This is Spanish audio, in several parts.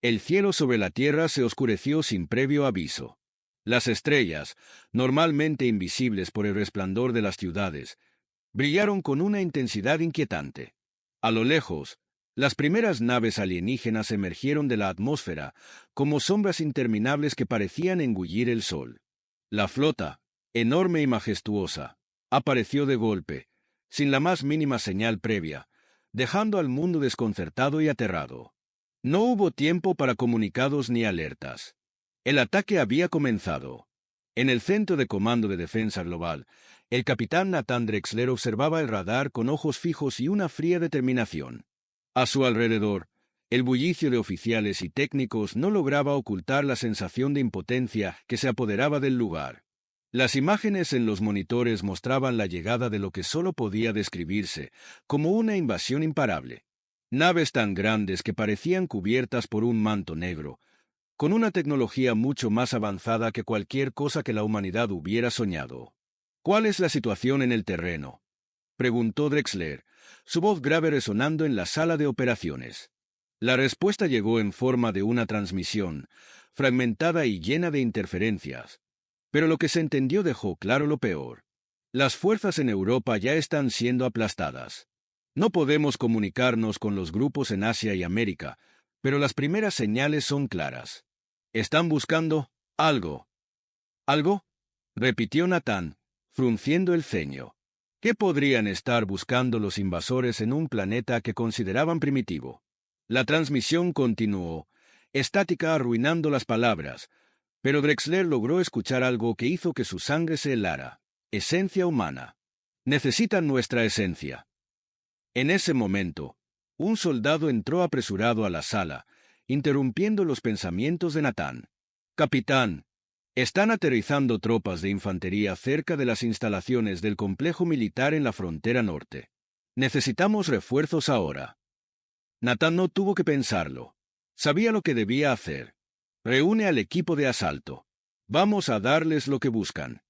El cielo sobre la Tierra se oscureció sin previo aviso. Las estrellas, normalmente invisibles por el resplandor de las ciudades, brillaron con una intensidad inquietante. A lo lejos, las primeras naves alienígenas emergieron de la atmósfera como sombras interminables que parecían engullir el sol. La flota, enorme y majestuosa, apareció de golpe, sin la más mínima señal previa, dejando al mundo desconcertado y aterrado. No hubo tiempo para comunicados ni alertas. El ataque había comenzado. En el Centro de Comando de Defensa Global, el capitán Nathan Drexler observaba el radar con ojos fijos y una fría determinación. A su alrededor, el bullicio de oficiales y técnicos no lograba ocultar la sensación de impotencia que se apoderaba del lugar. Las imágenes en los monitores mostraban la llegada de lo que solo podía describirse como una invasión imparable. Naves tan grandes que parecían cubiertas por un manto negro, con una tecnología mucho más avanzada que cualquier cosa que la humanidad hubiera soñado. ¿Cuál es la situación en el terreno?, preguntó Drexler, su voz grave resonando en la sala de operaciones. La respuesta llegó en forma de una transmisión, fragmentada y llena de interferencias, pero lo que se entendió dejó claro lo peor. Las fuerzas en Europa ya están siendo aplastadas. No podemos comunicarnos con los grupos en Asia y América, pero las primeras señales son claras. Están buscando algo. ¿Algo?, repitió Nathan, frunciendo el ceño. ¿Qué podrían estar buscando los invasores en un planeta que consideraban primitivo? La transmisión continuó, estática, arruinando las palabras, pero Drexler logró escuchar algo que hizo que su sangre se helara. Esencia humana. Necesitan nuestra esencia. En ese momento, un soldado entró apresurado a la sala, interrumpiendo los pensamientos de Nathan. «Capitán, están aterrizando tropas de infantería cerca de las instalaciones del complejo militar en la frontera norte. Necesitamos refuerzos ahora». Nathan no tuvo que pensarlo. Sabía lo que debía hacer. «Reúne al equipo de asalto. Vamos a darles lo que buscan».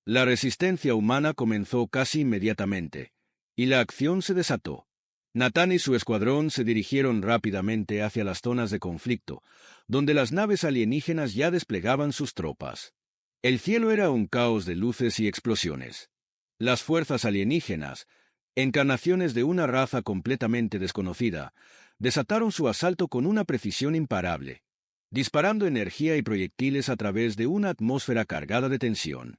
La resistencia humana comenzó casi inmediatamente, y la acción se desató. Nathan y su escuadrón se dirigieron rápidamente hacia las zonas de conflicto, donde las naves alienígenas ya desplegaban sus tropas. El cielo era un caos de luces y explosiones. Las fuerzas alienígenas, encarnaciones de una raza completamente desconocida, desataron su asalto con una precisión imparable, disparando energía y proyectiles a través de una atmósfera cargada de tensión.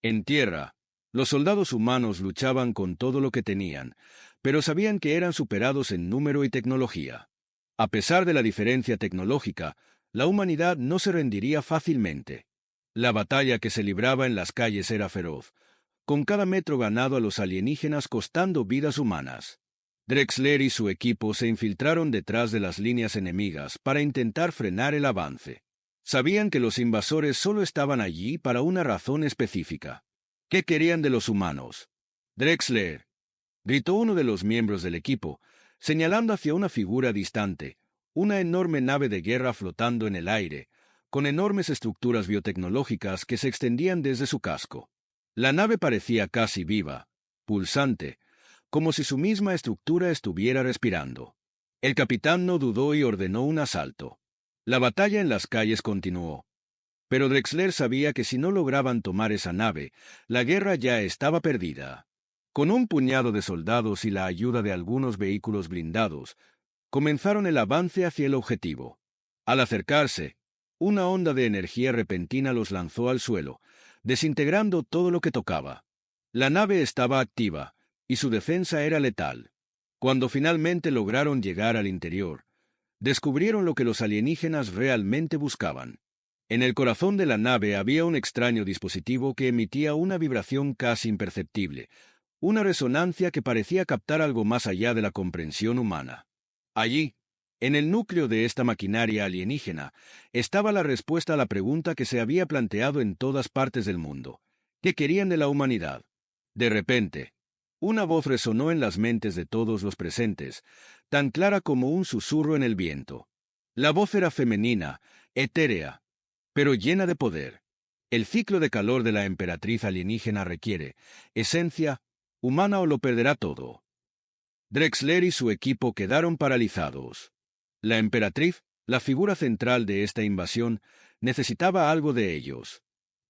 En tierra, los soldados humanos luchaban con todo lo que tenían, pero sabían que eran superados en número y tecnología. A pesar de la diferencia tecnológica, la humanidad no se rendiría fácilmente. La batalla que se libraba en las calles era feroz, con cada metro ganado a los alienígenas costando vidas humanas. Drexler y su equipo se infiltraron detrás de las líneas enemigas para intentar frenar el avance. Sabían que los invasores solo estaban allí para una razón específica. ¿Qué querían de los humanos? «Drexler», gritó uno de los miembros del equipo, señalando hacia una figura distante, una enorme nave de guerra flotando en el aire, con enormes estructuras biotecnológicas que se extendían desde su casco. La nave parecía casi viva, pulsante, como si su misma estructura estuviera respirando. El capitán no dudó y ordenó un asalto. La batalla en las calles continuó. Pero Drexler sabía que si no lograban tomar esa nave, la guerra ya estaba perdida. Con un puñado de soldados y la ayuda de algunos vehículos blindados, comenzaron el avance hacia el objetivo. Al acercarse, una onda de energía repentina los lanzó al suelo, desintegrando todo lo que tocaba. La nave estaba activa, y su defensa era letal. Cuando finalmente lograron llegar al interior, descubrieron lo que los alienígenas realmente buscaban. En el corazón de la nave había un extraño dispositivo que emitía una vibración casi imperceptible, una resonancia que parecía captar algo más allá de la comprensión humana. Allí, en el núcleo de esta maquinaria alienígena, estaba la respuesta a la pregunta que se había planteado en todas partes del mundo. ¿Qué querían de la humanidad? De repente, una voz resonó en las mentes de todos los presentes, tan clara como un susurro en el viento. La voz era femenina, etérea, pero llena de poder. El ciclo de calor de la emperatriz alienígena requiere esencia humana o lo perderá todo. Drexler y su equipo quedaron paralizados. La emperatriz, La figura central de esta invasión necesitaba algo de ellos.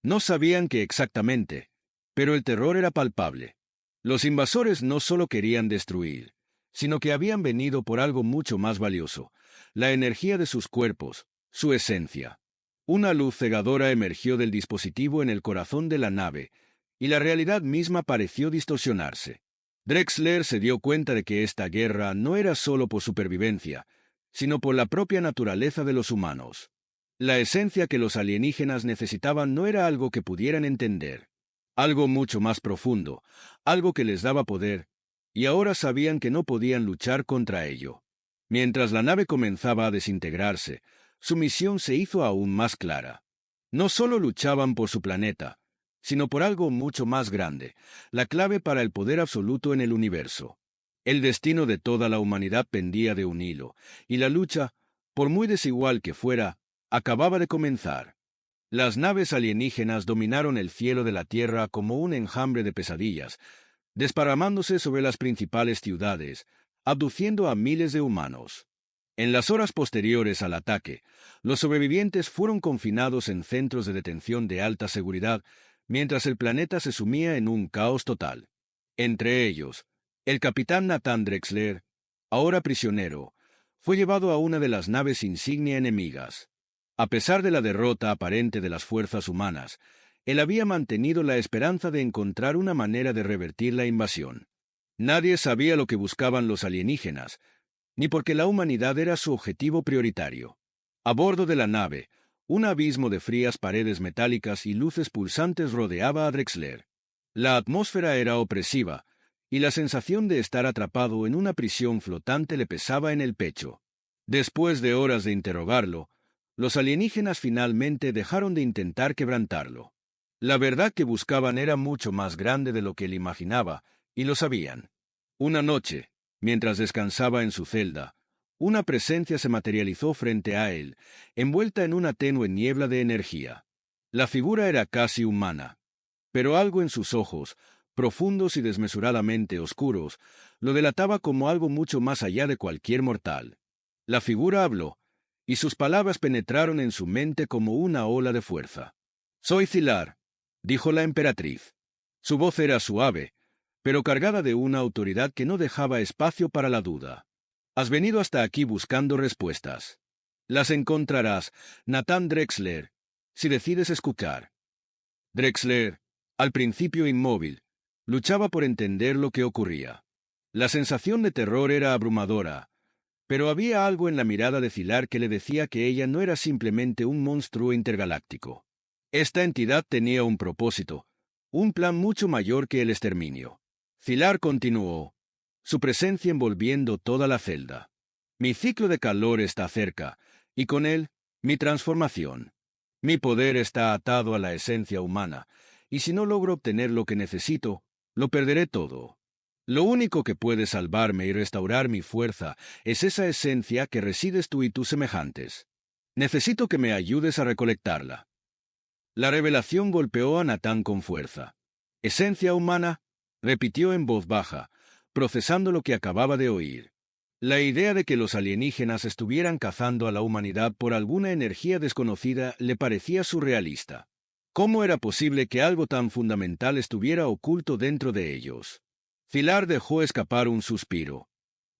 No sabían qué exactamente, pero el terror era palpable. Los invasores no solo querían destruir, sino que habían venido por algo mucho más valioso, la energía de sus cuerpos, su esencia. Una luz cegadora emergió del dispositivo en el corazón de la nave, y la realidad misma pareció distorsionarse. Drexler se dio cuenta de que esta guerra no era solo por supervivencia, sino por la propia naturaleza de los humanos. La esencia que los alienígenas necesitaban no era algo que pudieran entender, algo mucho más profundo, algo que les daba poder, y ahora sabían que no podían luchar contra ello. Mientras la nave comenzaba a desintegrarse, su misión se hizo aún más clara. No solo luchaban por su planeta, sino por algo mucho más grande, la clave para el poder absoluto en el universo. El destino de toda la humanidad pendía de un hilo, y la lucha, por muy desigual que fuera, acababa de comenzar. Las naves alienígenas dominaron el cielo de la Tierra como un enjambre de pesadillas, desparramándose sobre las principales ciudades, abduciendo a miles de humanos. En las horas posteriores al ataque, los sobrevivientes fueron confinados en centros de detención de alta seguridad, mientras el planeta se sumía en un caos total. Entre ellos, el capitán Nathan Drexler, ahora prisionero, fue llevado a una de las naves insignia enemigas. A pesar de la derrota aparente de las fuerzas humanas, él había mantenido la esperanza de encontrar una manera de revertir la invasión. Nadie sabía lo que buscaban los alienígenas, ni porque la humanidad era su objetivo prioritario. A bordo de la nave, un abismo de frías paredes metálicas y luces pulsantes rodeaba a Drexler. La atmósfera era opresiva, y la sensación de estar atrapado en una prisión flotante le pesaba en el pecho. Después de horas de interrogarlo, los alienígenas finalmente dejaron de intentar quebrantarlo. La verdad que buscaban era mucho más grande de lo que él imaginaba, y lo sabían. Una noche, mientras descansaba en su celda, una presencia se materializó frente a él, envuelta en una tenue niebla de energía. La figura era casi humana, pero algo en sus ojos, profundos y desmesuradamente oscuros, lo delataba como algo mucho más allá de cualquier mortal. La figura habló, y sus palabras penetraron en su mente como una ola de fuerza. «Soy Zilar», dijo la emperatriz. Su voz era suave, pero cargada de una autoridad que no dejaba espacio para la duda. «Has venido hasta aquí buscando respuestas. Las encontrarás, Nathan Drexler, si decides escuchar». Drexler, al principio inmóvil, luchaba por entender lo que ocurría. La sensación de terror era abrumadora, pero había algo en la mirada de Zilar que le decía que ella no era simplemente un monstruo intergaláctico. Esta entidad tenía un propósito, un plan mucho mayor que el exterminio. Zilar continuó, su presencia envolviendo toda la celda. «Mi ciclo de calor está cerca, y con él, mi transformación. Mi poder está atado a la esencia humana, y si no logro obtener lo que necesito, lo perderé todo. Lo único que puede salvarme y restaurar mi fuerza es esa esencia que resides tú y tus semejantes. Necesito que me ayudes a recolectarla». La revelación golpeó a Natán con fuerza. «¿Esencia humana?», repitió en voz baja, procesando lo que acababa de oír. La idea de que los alienígenas estuvieran cazando a la humanidad por alguna energía desconocida le parecía surrealista. ¿Cómo era posible que algo tan fundamental estuviera oculto dentro de ellos? Zilar dejó escapar un suspiro,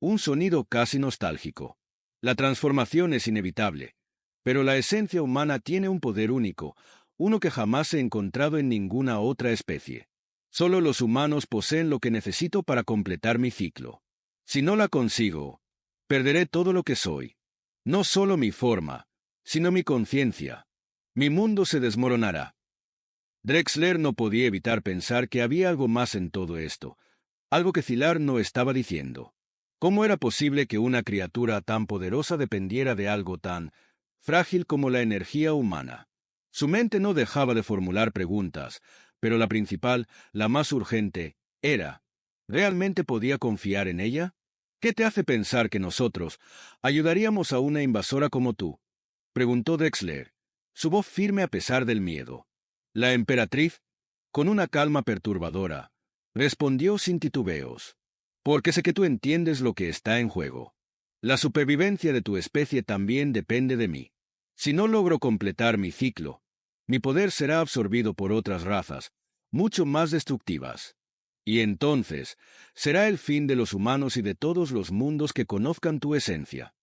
un sonido casi nostálgico. La transformación es inevitable, pero la esencia humana tiene un poder único, uno que jamás he encontrado en ninguna otra especie. Solo los humanos poseen lo que necesito para completar mi ciclo. Si no la consigo, perderé todo lo que soy. No solo mi forma, sino mi conciencia. Mi mundo se desmoronará. Drexler no podía evitar pensar que había algo más en todo esto, algo que Zilar no estaba diciendo. ¿Cómo era posible que una criatura tan poderosa dependiera de algo tan frágil como la energía humana? Su mente no dejaba de formular preguntas, pero la principal, la más urgente, era: ¿realmente podía confiar en ella? ¿Qué te hace pensar que nosotros ayudaríamos a una invasora como tú?, preguntó Drexler, su voz firme a pesar del miedo. La emperatriz, con una calma perturbadora, respondió sin titubeos: «Porque sé que tú entiendes lo que está en juego. La supervivencia de tu especie también depende de mí. Si no logro completar mi ciclo, mi poder será absorbido por otras razas, mucho más destructivas. Y entonces será el fin de los humanos y de todos los mundos que conozcan tu esencia.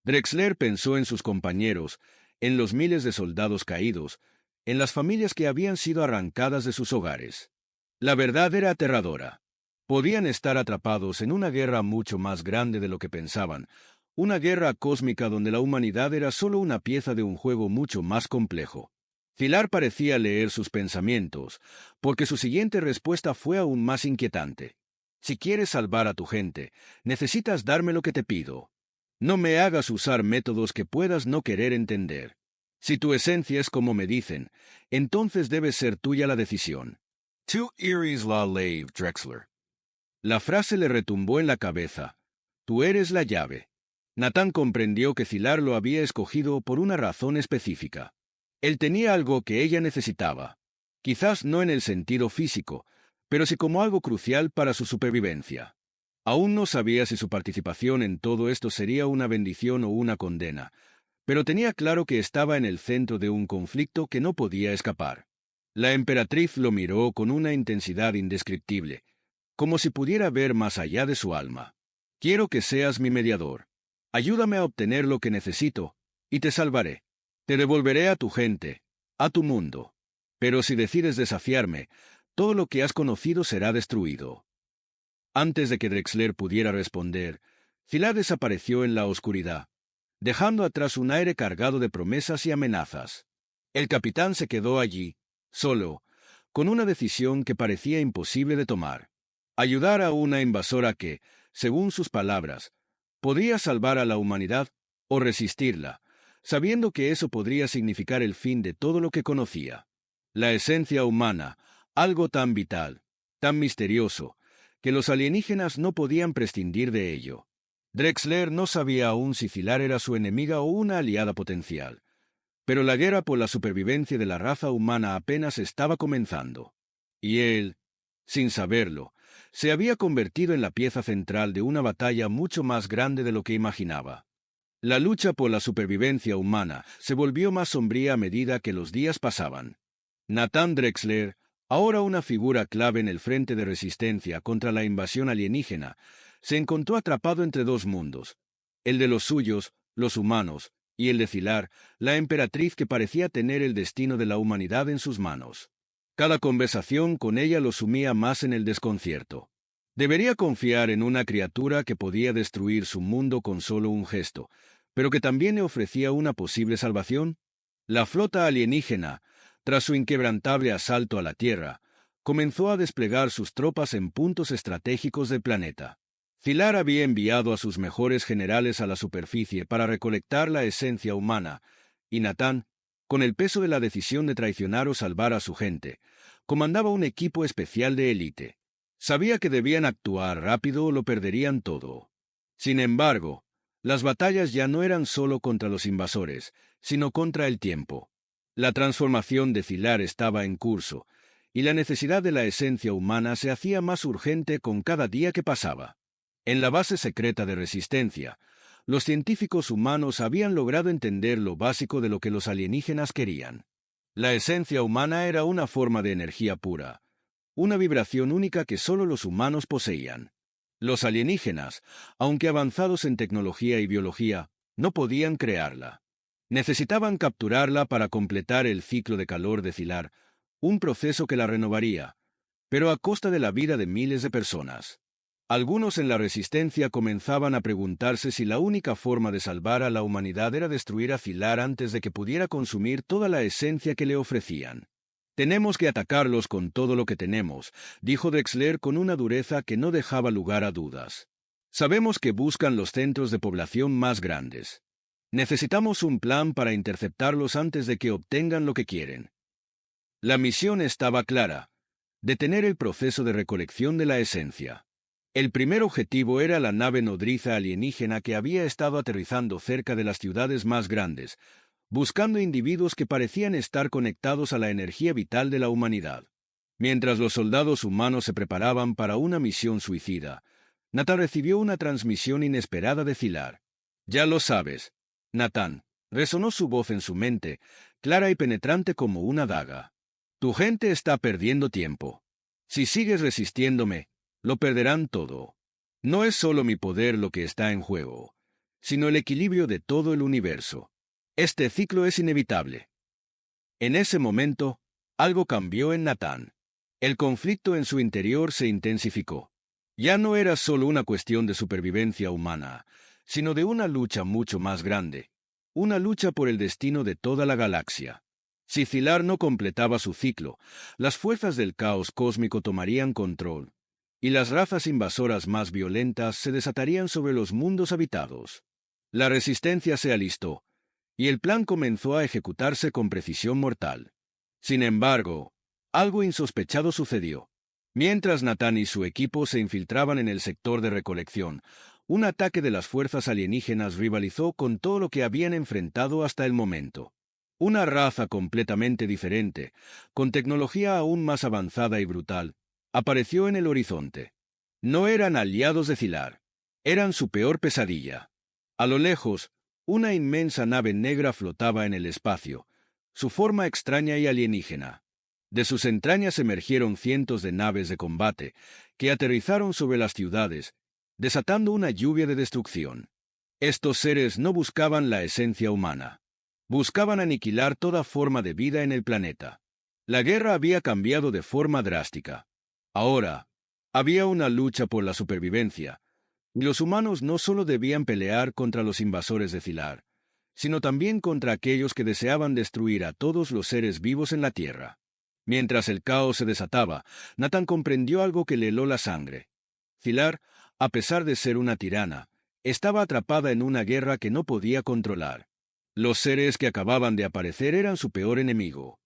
Drexler pensó en sus compañeros, en los miles de soldados caídos, en las familias que habían sido arrancadas de sus hogares. La verdad era aterradora. Podían estar atrapados en una guerra mucho más grande de lo que pensaban, una guerra cósmica donde la humanidad era solo una pieza de un juego mucho más complejo. Filar parecía leer sus pensamientos, porque su siguiente respuesta fue aún más inquietante. Si quieres salvar a tu gente, necesitas darme lo que te pido. No me hagas usar métodos que puedas no querer entender. Si tu esencia es como me dicen, entonces debe ser tuya la decisión. Tu eres la ley, Drexler. La frase le retumbó en la cabeza. Tú eres la llave. Natán comprendió que Filar lo había escogido por una razón específica. Él tenía algo que ella necesitaba. Quizás no en el sentido físico, pero sí como algo crucial para su supervivencia. Aún no sabía si su participación en todo esto sería una bendición o una condena, pero tenía claro que estaba en el centro de un conflicto que no podía escapar. La emperatriz lo miró con una intensidad indescriptible, como si pudiera ver más allá de su alma. Quiero que seas mi mediador. Ayúdame a obtener lo que necesito, y te salvaré. Te devolveré a tu gente, a tu mundo. Pero si decides desafiarme, todo lo que has conocido será destruido. Antes de que Drexler pudiera responder, Filar desapareció en la oscuridad, dejando atrás un aire cargado de promesas y amenazas. El capitán se quedó allí, solo, con una decisión que parecía imposible de tomar. Ayudar a una invasora que, según sus palabras, podría salvar a la humanidad o resistirla, sabiendo que eso podría significar el fin de todo lo que conocía. La esencia humana, algo tan vital, tan misterioso, que los alienígenas no podían prescindir de ello. Drexler no sabía aún si Filar era su enemiga o una aliada potencial, pero la guerra por la supervivencia de la raza humana apenas estaba comenzando. Y él, sin saberlo, se había convertido en la pieza central de una batalla mucho más grande de lo que imaginaba. La lucha por la supervivencia humana se volvió más sombría a medida que los días pasaban. Natán Drexler, ahora una figura clave en el frente de resistencia contra la invasión alienígena, se encontró atrapado entre dos mundos, el de los suyos, los humanos, y el de Filar, la emperatriz que parecía tener el destino de la humanidad en sus manos. Cada conversación con ella lo sumía más en el desconcierto. ¿Debería confiar en una criatura que podía destruir su mundo con solo un gesto, pero que también le ofrecía una posible salvación? La flota alienígena, tras su inquebrantable asalto a la Tierra, comenzó a desplegar sus tropas en puntos estratégicos del planeta. Filar había enviado a sus mejores generales a la superficie para recolectar la esencia humana, y Natán, con el peso de la decisión de traicionar o salvar a su gente, comandaba un equipo especial de élite. Sabía que debían actuar rápido o lo perderían todo. Sin embargo, las batallas ya no eran solo contra los invasores, sino contra el tiempo. La transformación de Filar estaba en curso, y la necesidad de la esencia humana se hacía más urgente con cada día que pasaba. En la base secreta de Resistencia, los científicos humanos habían logrado entender lo básico de lo que los alienígenas querían. La esencia humana era una forma de energía pura, una vibración única que solo los humanos poseían. Los alienígenas, aunque avanzados en tecnología y biología, no podían crearla. Necesitaban capturarla para completar el ciclo de calor de Filar, un proceso que la renovaría, pero a costa de la vida de miles de personas. Algunos en la Resistencia comenzaban a preguntarse si la única forma de salvar a la humanidad era destruir a Filar antes de que pudiera consumir toda la esencia que le ofrecían. «Tenemos que atacarlos con todo lo que tenemos», dijo Drexler con una dureza que no dejaba lugar a dudas. «Sabemos que buscan los centros de población más grandes. Necesitamos un plan para interceptarlos antes de que obtengan lo que quieren». La misión estaba clara: detener el proceso de recolección de la esencia. El primer objetivo era la nave nodriza alienígena que había estado aterrizando cerca de las ciudades más grandes, buscando individuos que parecían estar conectados a la energía vital de la humanidad. Mientras los soldados humanos se preparaban para una misión suicida, Nathan recibió una transmisión inesperada de Zilar. «Ya lo sabes, Nathan», resonó su voz en su mente, clara y penetrante como una daga. «Tu gente está perdiendo tiempo. Si sigues resistiéndome, lo perderán todo. No es solo mi poder lo que está en juego, sino el equilibrio de todo el universo. Este ciclo es inevitable». En ese momento, algo cambió en Nathan. El conflicto en su interior se intensificó. Ya no era solo una cuestión de supervivencia humana, sino de una lucha mucho más grande, una lucha por el destino de toda la galaxia. Si Zilar no completaba su ciclo, las fuerzas del caos cósmico tomarían control, y las razas invasoras más violentas se desatarían sobre los mundos habitados. La resistencia se alistó, y el plan comenzó a ejecutarse con precisión mortal. Sin embargo, algo insospechado sucedió. Mientras Nathan y su equipo se infiltraban en el sector de recolección, un ataque de las fuerzas alienígenas rivalizó con todo lo que habían enfrentado hasta el momento. Una raza completamente diferente, con tecnología aún más avanzada y brutal, apareció en el horizonte. No eran aliados de Zilar, eran su peor pesadilla. A lo lejos, una inmensa nave negra flotaba en el espacio, su forma extraña y alienígena. De sus entrañas emergieron cientos de naves de combate, que aterrizaron sobre las ciudades, desatando una lluvia de destrucción. Estos seres no buscaban la esencia humana. Buscaban aniquilar toda forma de vida en el planeta. La guerra había cambiado de forma drástica. Ahora, había una lucha por la supervivencia, y los humanos no solo debían pelear contra los invasores de Zilar, sino también contra aquellos que deseaban destruir a todos los seres vivos en la Tierra. Mientras el caos se desataba, Nathan comprendió algo que le heló la sangre. Zilar, a pesar de ser una tirana, estaba atrapada en una guerra que no podía controlar. Los seres que acababan de aparecer eran su peor enemigo.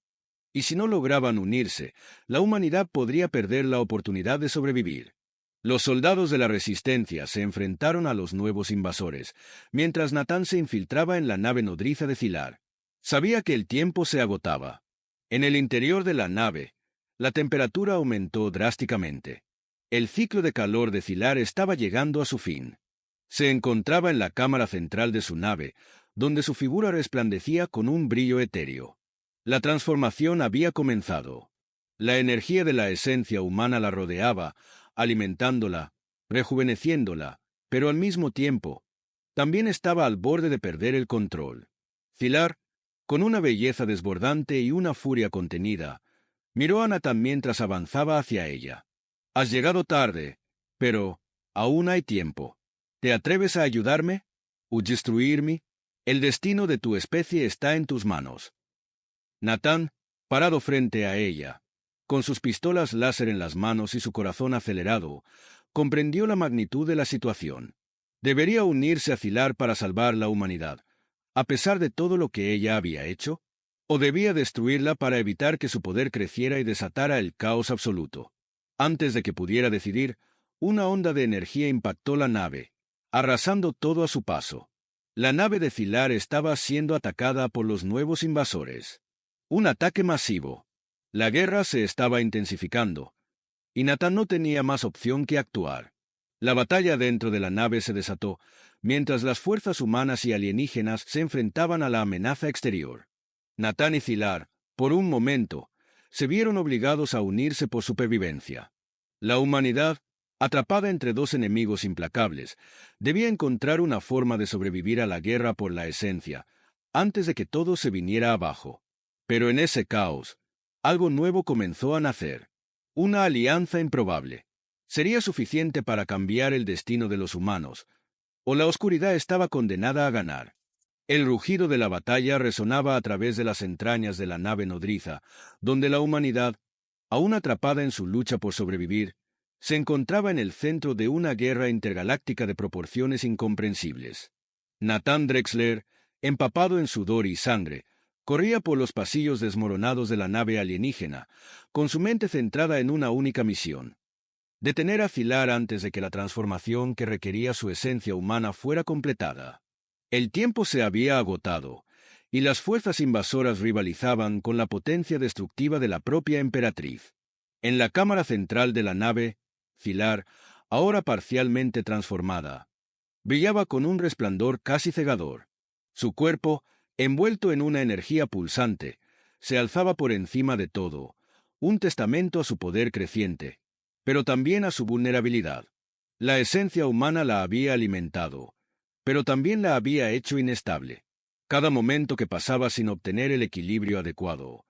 Y si no lograban unirse, la humanidad podría perder la oportunidad de sobrevivir. Los soldados de la Resistencia se enfrentaron a los nuevos invasores, mientras Nathan se infiltraba en la nave nodriza de Zilar. Sabía que el tiempo se agotaba. En el interior de la nave, la temperatura aumentó drásticamente. El ciclo de calor de Zilar estaba llegando a su fin. Se encontraba en la cámara central de su nave, donde su figura resplandecía con un brillo etéreo. La transformación había comenzado. La energía de la esencia humana la rodeaba, alimentándola, rejuveneciéndola, pero al mismo tiempo, también estaba al borde de perder el control. Zilar, con una belleza desbordante y una furia contenida, miró a Nathan mientras avanzaba hacia ella. «Has llegado tarde, pero aún hay tiempo. ¿Te atreves a ayudarme? ¿O destruirme? El destino de tu especie está en tus manos». Nathan, parado frente a ella, con sus pistolas láser en las manos y su corazón acelerado, comprendió la magnitud de la situación. ¿Debería unirse a Zilar para salvar la humanidad, a pesar de todo lo que ella había hecho? ¿O debía destruirla para evitar que su poder creciera y desatara el caos absoluto? Antes de que pudiera decidir, una onda de energía impactó la nave, arrasando todo a su paso. La nave de Zilar estaba siendo atacada por los nuevos invasores. Un ataque masivo. La guerra se estaba intensificando, y Nathan no tenía más opción que actuar. La batalla dentro de la nave se desató, mientras las fuerzas humanas y alienígenas se enfrentaban a la amenaza exterior. Nathan y Zilar, por un momento, se vieron obligados a unirse por supervivencia. La humanidad, atrapada entre dos enemigos implacables, debía encontrar una forma de sobrevivir a la guerra por la esencia, antes de que todo se viniera abajo. Pero en ese caos, algo nuevo comenzó a nacer. Una alianza improbable. ¿Sería suficiente para cambiar el destino de los humanos? ¿O la oscuridad estaba condenada a ganar? El rugido de la batalla resonaba a través de las entrañas de la nave nodriza, donde la humanidad, aún atrapada en su lucha por sobrevivir, se encontraba en el centro de una guerra intergaláctica de proporciones incomprensibles. Nathan Drexler, empapado en sudor y sangre, corría por los pasillos desmoronados de la nave alienígena, con su mente centrada en una única misión: detener a Zilar antes de que la transformación que requería su esencia humana fuera completada. El tiempo se había agotado, y las fuerzas invasoras rivalizaban con la potencia destructiva de la propia emperatriz. En la cámara central de la nave, Zilar, ahora parcialmente transformada, brillaba con un resplandor casi cegador. Su cuerpo, envuelto en una energía pulsante, se alzaba por encima de todo, un testamento a su poder creciente, pero también a su vulnerabilidad. La esencia humana la había alimentado, pero también la había hecho inestable. Cada momento que pasaba sin obtener el equilibrio adecuado,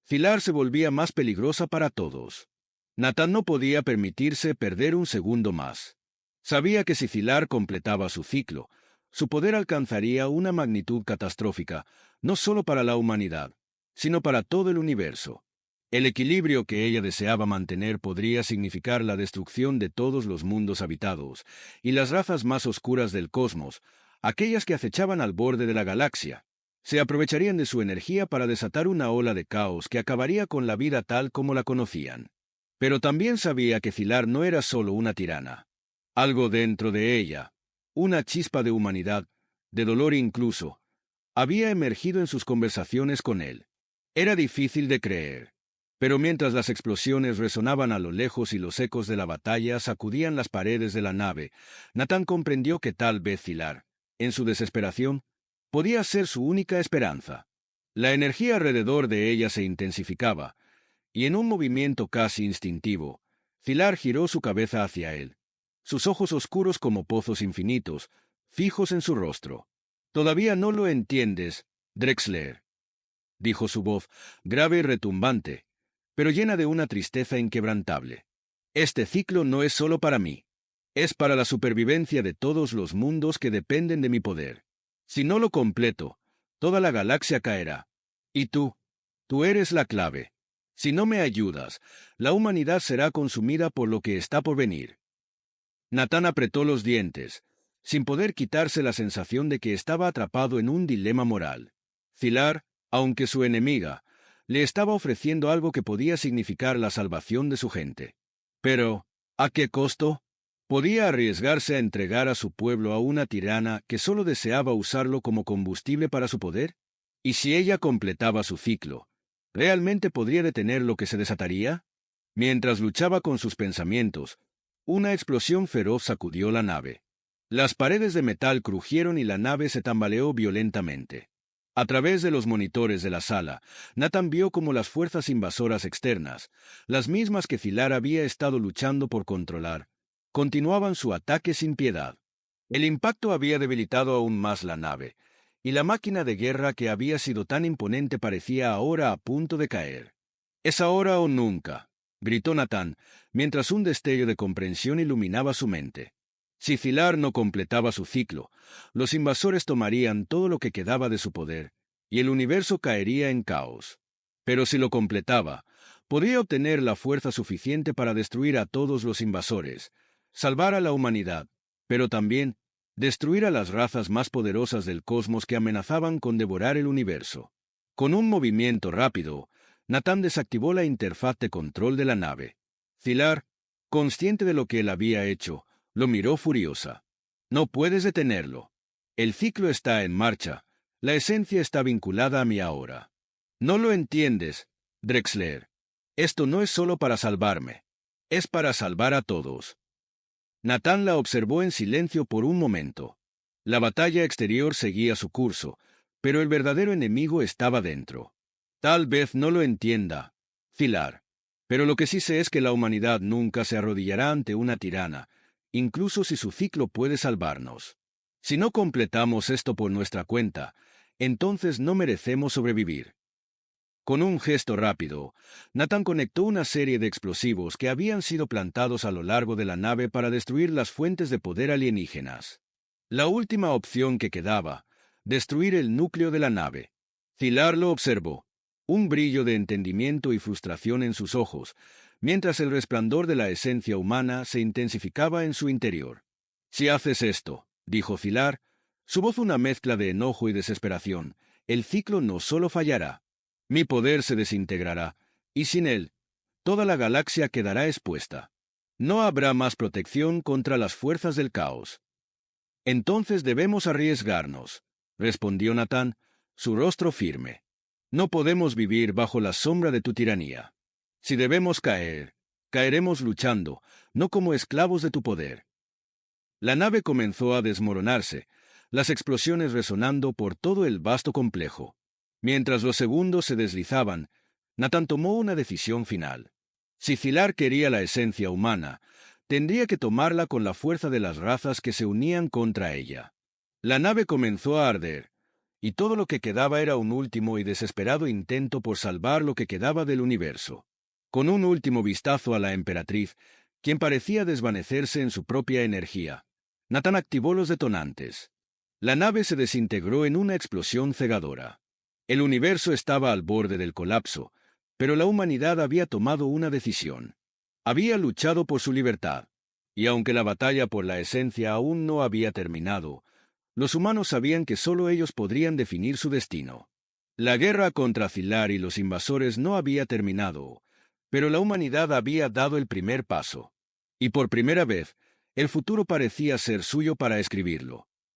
Zilar se volvía más peligrosa para todos. Natán no podía permitirse perder un segundo más. Sabía que si Zilar completaba su ciclo, su poder alcanzaría una magnitud catastrófica, no solo para la humanidad, sino para todo el universo. El equilibrio que ella deseaba mantener podría significar la destrucción de todos los mundos habitados, y las razas más oscuras del cosmos, aquellas que acechaban al borde de la galaxia, se aprovecharían de su energía para desatar una ola de caos que acabaría con la vida tal como la conocían. Pero también sabía que Zilar no era solo una tirana. Algo dentro de ella, una chispa de humanidad, de dolor incluso, había emergido en sus conversaciones con él. Era difícil de creer. Pero mientras las explosiones resonaban a lo lejos y los ecos de la batalla sacudían las paredes de la nave, Natán comprendió que tal vez Zilar, en su desesperación, podía ser su única esperanza. La energía alrededor de ella se intensificaba, y en un movimiento casi instintivo, Zilar giró su cabeza hacia él, sus ojos oscuros como pozos infinitos, fijos en su rostro. «Todavía no lo entiendes, Drexler», dijo su voz, grave y retumbante, pero llena de una tristeza inquebrantable. «Este ciclo no es solo para mí. Es para la supervivencia de todos los mundos que dependen de mi poder. Si no lo completo, toda la galaxia caerá. Y tú eres la clave. Si no me ayudas, la humanidad será consumida por lo que está por venir». Natán apretó los dientes, sin poder quitarse la sensación de que estaba atrapado en un dilema moral. Zilar, aunque su enemiga, le estaba ofreciendo algo que podía significar la salvación de su gente. Pero, ¿a qué costo? ¿Podía arriesgarse a entregar a su pueblo a una tirana que solo deseaba usarlo como combustible para su poder? ¿Y si ella completaba su ciclo, realmente podría detener lo que se desataría? Mientras luchaba con sus pensamientos, una explosión feroz sacudió la nave. Las paredes de metal crujieron y la nave se tambaleó violentamente. A través de los monitores de la sala, Natán vio cómo las fuerzas invasoras externas, las mismas que Zilar había estado luchando por controlar, continuaban su ataque sin piedad. El impacto había debilitado aún más la nave, y la máquina de guerra que había sido tan imponente parecía ahora a punto de caer. «Es ahora o nunca», gritó Natán, mientras un destello de comprensión iluminaba su mente. Si Zilar no completaba su ciclo, los invasores tomarían todo lo que quedaba de su poder, y el universo caería en caos. Pero si lo completaba, podría obtener la fuerza suficiente para destruir a todos los invasores, salvar a la humanidad, pero también destruir a las razas más poderosas del cosmos que amenazaban con devorar el universo. Con un movimiento rápido, Natán desactivó la interfaz de control de la nave. Zilar, consciente de lo que él había hecho, lo miró furiosa. «No puedes detenerlo. El ciclo está en marcha. La esencia está vinculada a mi ahora. No lo entiendes, Drexler. Esto no es solo para salvarme. Es para salvar a todos». Natán la observó en silencio por un momento. La batalla exterior seguía su curso, pero el verdadero enemigo estaba dentro. «Tal vez no lo entienda, Zilar, pero lo que sí sé es que la humanidad nunca se arrodillará ante una tirana, incluso si su ciclo puede salvarnos. Si no completamos esto por nuestra cuenta, entonces no merecemos sobrevivir». Con un gesto rápido, Natán conectó una serie de explosivos que habían sido plantados a lo largo de la nave para destruir las fuentes de poder alienígenas. La última opción que quedaba, destruir el núcleo de la nave. Zilar lo observó, un brillo de entendimiento y frustración en sus ojos, mientras el resplandor de la esencia humana se intensificaba en su interior. «Si haces esto», dijo Zilar, su voz una mezcla de enojo y desesperación, «el ciclo no solo fallará. Mi poder se desintegrará, y sin él, toda la galaxia quedará expuesta. No habrá más protección contra las fuerzas del caos». «Entonces debemos arriesgarnos», respondió Natán, su rostro firme. «No podemos vivir bajo la sombra de tu tiranía. Si debemos caer, Caeremos luchando, no como esclavos de tu poder. La nave comenzó a desmoronarse, las explosiones resonando por todo el vasto complejo. Mientras los segundos se deslizaban, Nathan tomó una decisión final. Si Zilar quería la esencia humana, tendría que tomarla con la fuerza de las razas que se unían contra ella. La nave comenzó a arder, y todo lo que quedaba era un último y desesperado intento por salvar lo que quedaba del universo. Con un último vistazo a la emperatriz, quien parecía desvanecerse en su propia energía, Nathan activó los detonantes. La nave se desintegró en una explosión cegadora. El universo estaba al borde del colapso, pero la humanidad había tomado una decisión. Había luchado por su libertad, y aunque la batalla por la esencia aún no había terminado, los humanos sabían que solo ellos podrían definir su destino. La guerra contra Zilar y los invasores no había terminado, pero la humanidad había dado el primer paso. Y por primera vez, el futuro parecía ser suyo para escribirlo.